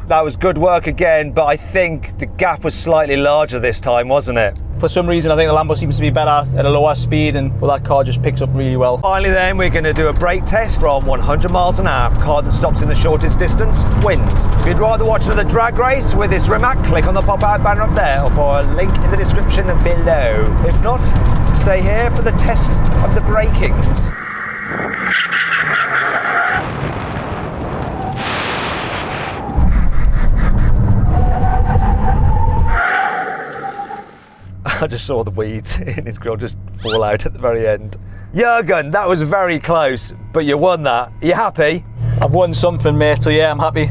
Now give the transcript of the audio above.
That was good work again, but I think the gap was slightly larger this time, wasn't it? For some reason, I think the Lambo seems to be better at a lower speed, and well, that car just picks up really well. Finally then, we're going to do a brake test from 100 miles an hour. Car that stops in the shortest distance wins. If you'd rather watch another drag race with this Rimac, click on the pop-out banner up there or for a link in the description below. If not, stay here for the test of the brakings. I just saw the weeds in his grill just fall out at the very end. Jürgen, that was very close, but you won that. Are you happy? I've won something, mate, so yeah, I'm happy.